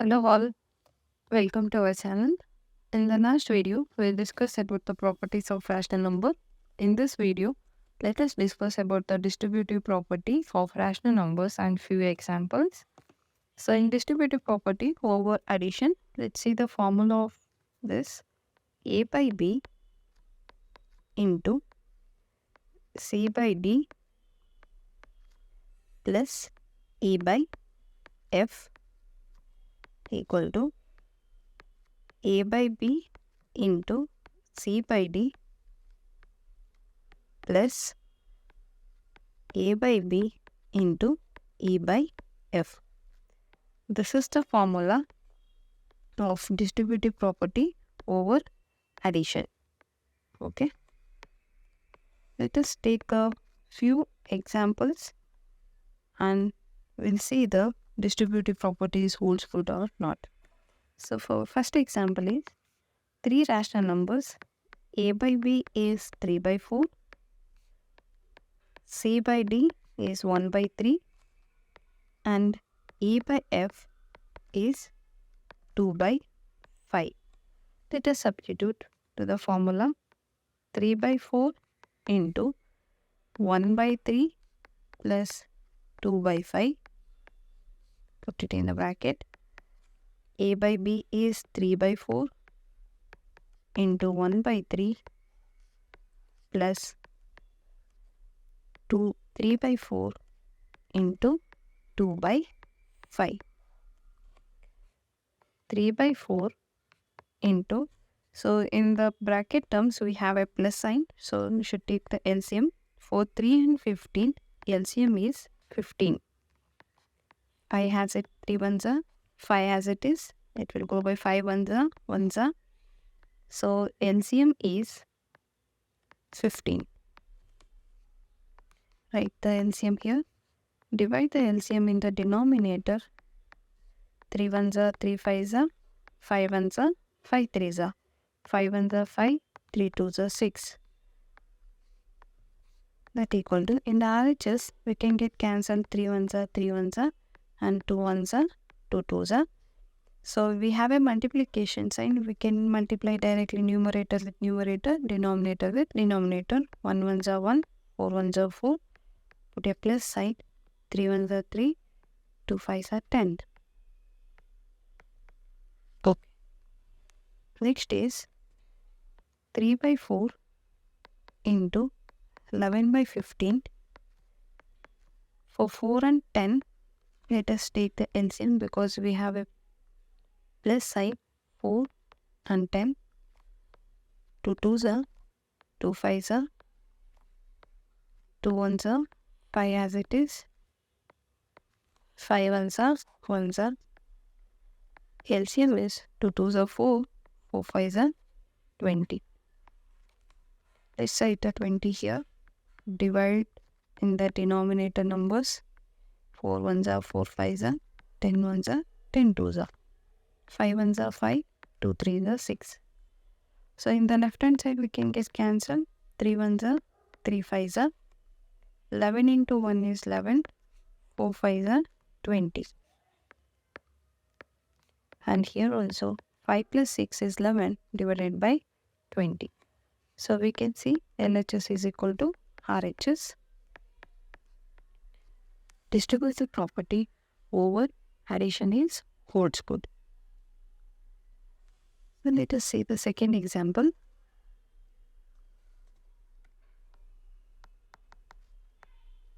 Hello all, welcome to our channel. In the last video, we'll discuss about the properties of rational number. In this video, let us discuss about the distributive property of rational numbers and few examples. So in distributive property over addition, let's see the formula of this. A by B into C by D plus E by F equal to A by B into C by D plus A by B into E by F. This is the formula of distributive property over addition. Okay. Let us take a few examples and we'll see the distributive properties holds good or not. So for first example is three rational numbers. A by B is 3 by 4. C by D is 1 by 3. And E by F is 2 by 5. Let us substitute to the formula 3 by 4 into 1 by 3 plus 2 by 5. Put it in the bracket. A by B is 3 by 4 into 1 by 3 plus 3 by 4 into 2 by 5. 3 by 4 into, so in the bracket terms we have a plus sign, so we should take the LCM. For 3 and 15, LCM is 15. 5 has it 3 ones are, 5 as it is, it will go by 5 ones are. So LCM is 15. Write the LCM here. Divide the LCM in the denominator. 3 ones are 3 fives are, 5 ones are 5 threes are, 5 ones are 5, 3 twos are 6. That equal to, in the RHS we can get cancelled 3 ones are 3 ones are and 2 ones are 2 twos are. So we have a multiplication sign. We can multiply directly numerator with numerator, denominator with denominator. 1 ones are 1, 4 ones are 4. Put a plus sign. 3 ones are 3, 2 fives are 10. Okay. Next is 3 by 4 into 11 by 15. For 4 and 10, let us take the LCM because we have a plus sign. 4 and 10. 2 twos are, 2 fives are, 2 ones are, 5 as it is, 5 ones are, 1s are. LCM is 2 twos are 4, 4 fives are 20. Let's write the 20 here. Divide in the denominator numbers. 4 ones are 4 fives are, 10 ones are 10 twos are, 5 ones are 5, 2 threes are 6. So in the left hand side we can get cancelled. 3 ones are 3 fives are, 11 into 1 is 11, 4 fives are 20. And here also 5 plus 6 is 11 divided by 20. So we can see LHS is equal to RHS. Distributive property over addition is holds good. So let us see the second example.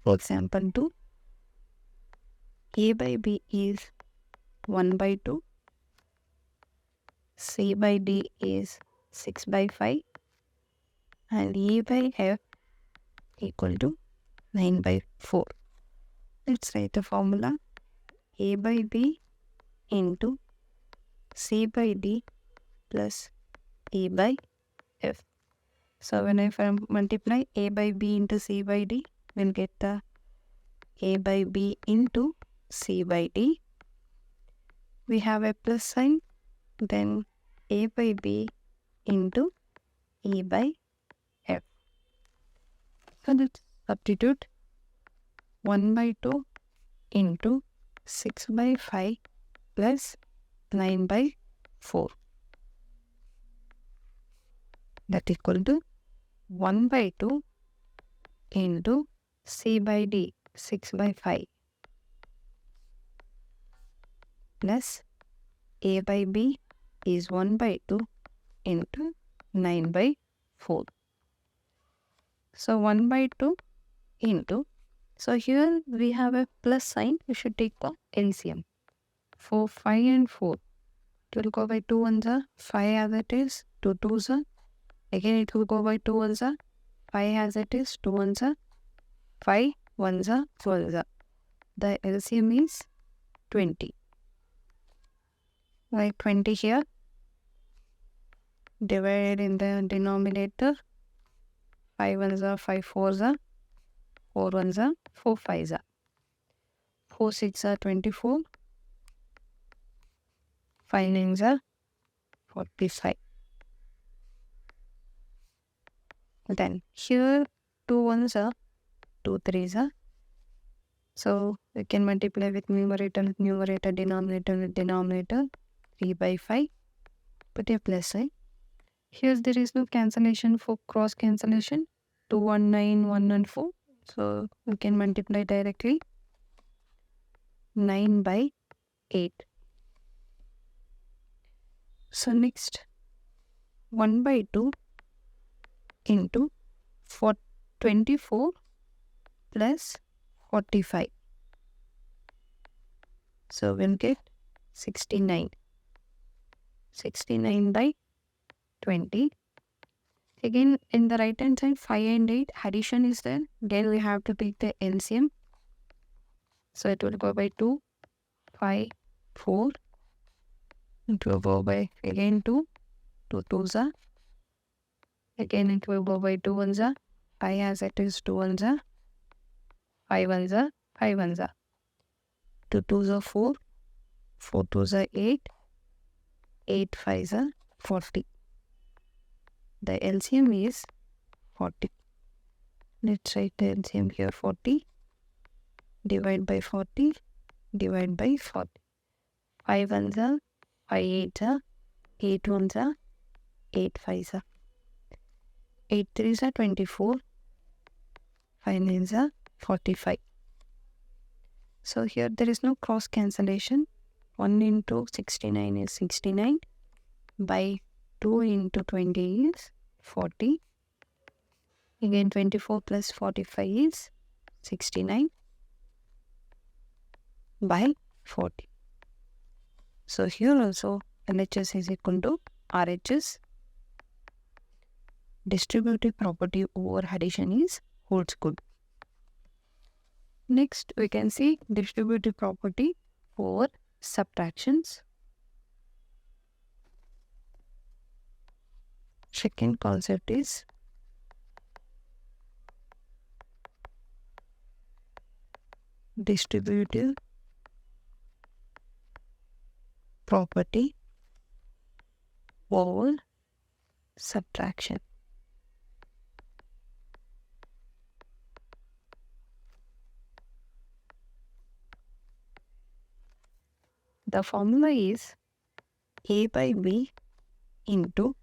For example 2. A by B is 1 by 2. C by D is 6 by 5. And E by F equal to 9 by 4. Let's write the formula. A by B into C by D plus E by F. So when I multiply A by B into C by D, we'll get the A by B into C by D. We have a plus sign, then A by B into E by F. So let's substitute 1 by 2 into 6 by 5 plus 9 by 4. That equal to 1 by 2 into C by D 6 by 5 plus A by B is 1 by 2 into 9 by 4. So 1 by 2 into, so here we have a plus sign, we should take the LCM. 4, 5 and 4. It will go by 2 ones are 5 as it is, 2 twos are. Again it will go by 2 ones are 5 as it is, 2 ones are 5, ones are 12 are. The LCM is 20. Like 20 here, divided in the denominator, 5 ones are 5 fours are, 4 ones are 4 fives are. 4 6 are 24, 5 nines are 45. Then here 2 ones are 2 threes are. So we can multiply with numerator, denominator with denominator, 3 by 5. Put a plus sign. Here there is no cancellation for cross cancellation. 2, 1, 9, 1 and 4. So we can multiply directly. 9 by 8. So next 1 by 2 into 24 plus 45. So we'll get 69. 69 by 20. Again in the right hand side 5 and 8 addition is there. Again we have to take the LCM. So it will go by 2, 5, 4. It will go by again 2, 2 twos are. Again it will go by 2 ones are. 5 as it is, 2 ones are. 5 ones are, 5 ones are. 2 twos are 4, 4 twos are 8, 8 fives are 40. The LCM is 40. Let's write the LCM here, 40. Divide by 40, divide by 40. 5 ones are, 5 eights are, 8 ones are, 8 fives are. 8 threes are 24, 5 nines are 45. So here there is no cross cancellation. 1 into 69 is 69 by 2 into 20 is 40. Again 24 plus 45 is 69 by 40. So here also LHS is equal to RHS. Distributive property over addition is holds good. Next we can see distributive property over subtractions. Second concept is distributive property over subtraction. The formula is A by B into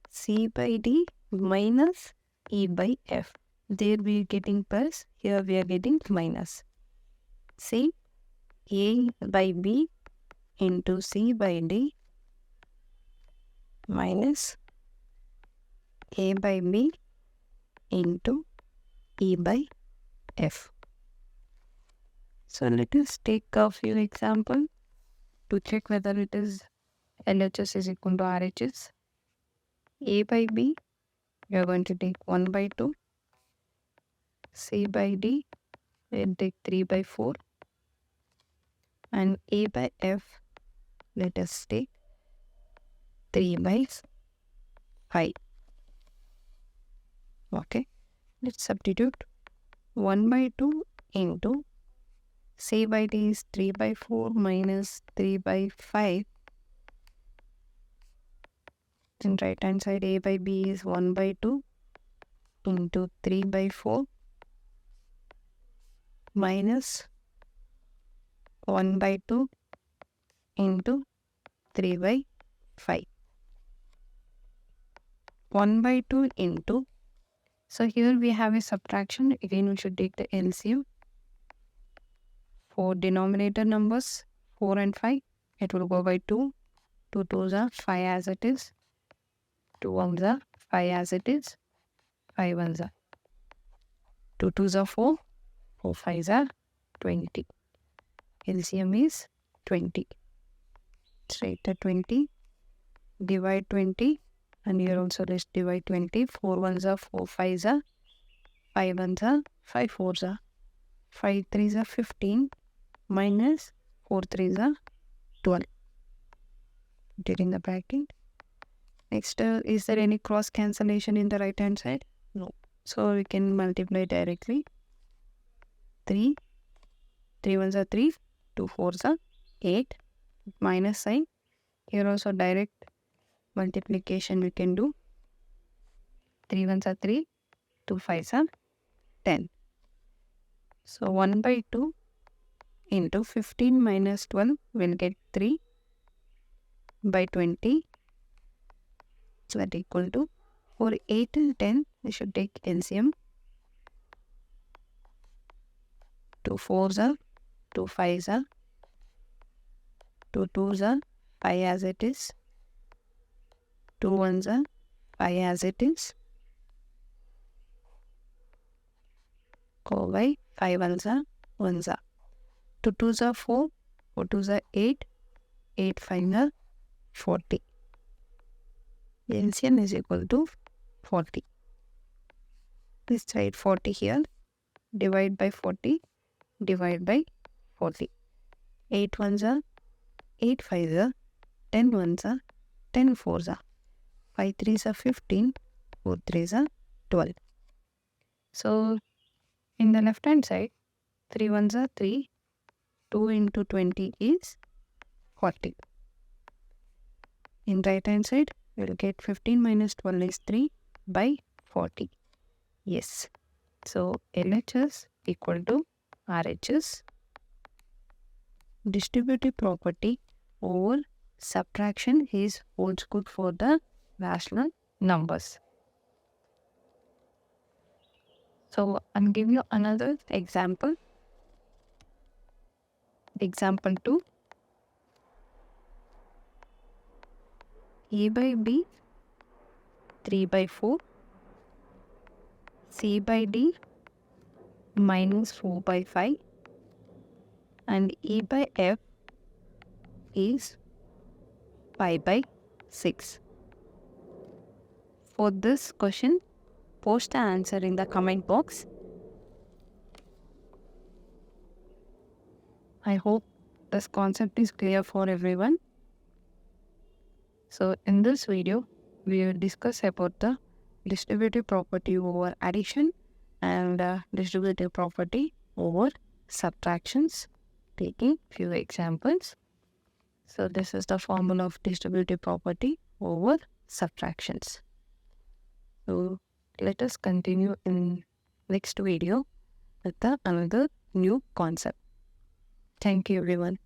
C by D minus E by F. There we are getting plus, here we are getting minus. See, A by B into C by D minus A by B into E by F. So let us take a few examples to check whether it is LHS is equal to RHS. A by B, we are going to take 1 by 2. C by D, we will take 3 by 4. And A by F, let us take 3 by 5. Okay, let's substitute. 1 by 2 into C by D is 3 by 4 minus 3 by 5. In right hand side A by B is 1 by 2 into 3 by 4 minus 1 by 2 into 3 by 5. 1 by 2 into, so here we have a subtraction. Again, we should take the LCM. For denominator numbers 4 and 5, it will go by 2. 2 2s are 5 as it is. 2 1s are 5 as it is. 5 1s are 2 2s are 4. 4 5s are 20. LCM is 20. Straight to 20. Divide 20. And here also let's divide 20. 4 1s are 4 5s are 5 1s are 5 4s are 5 3s are 15 minus 4 3s are 12. Put it in the bracket. Next, is there any cross cancellation in the right hand side? No. So we can multiply directly. 3 1s are 3, 2 4s are 8, minus sign. Here also direct multiplication we can do. 3 1s are 3, 2 5s are 10. So 1 by 2 into 15 minus 12 will get 3 by 20. So that equal to, for 8 and 10 we should take LCM. 2 4s are 2 5s are 2 2s are 5 as it is. 2 1s are 5 as it is. Go by 5 1s are 1s are. 2 2s are 4. 4 2s are 8. 8 5 are 40. LCM is equal to 40. Let's write 40 here. Divide by 40. Divide by 40. 8 1s are 8 5s are 10 1s are 10 4s are 5 3s are 15. 4 3s are 12. So in the left hand side, 3 1s are 3. 2 into 20 is 40. In right hand side, we will get 15 minus 12 is 3 by 40. Yes. So LHS equal to RHS. Distributive property over subtraction is holds good for the rational numbers. So I'll give you another example. Example 2. A by B 3 by 4. C by D minus 4 by 5. And E by F is 5 by 6. For this question, post the answer in the comment box. I hope this concept is clear for everyone. So in this video, we will discuss about the distributive property over addition and distributive property over subtractions, taking few examples. So this is the formula of distributive property over subtractions. So let us continue in next video with another new concept. Thank you everyone.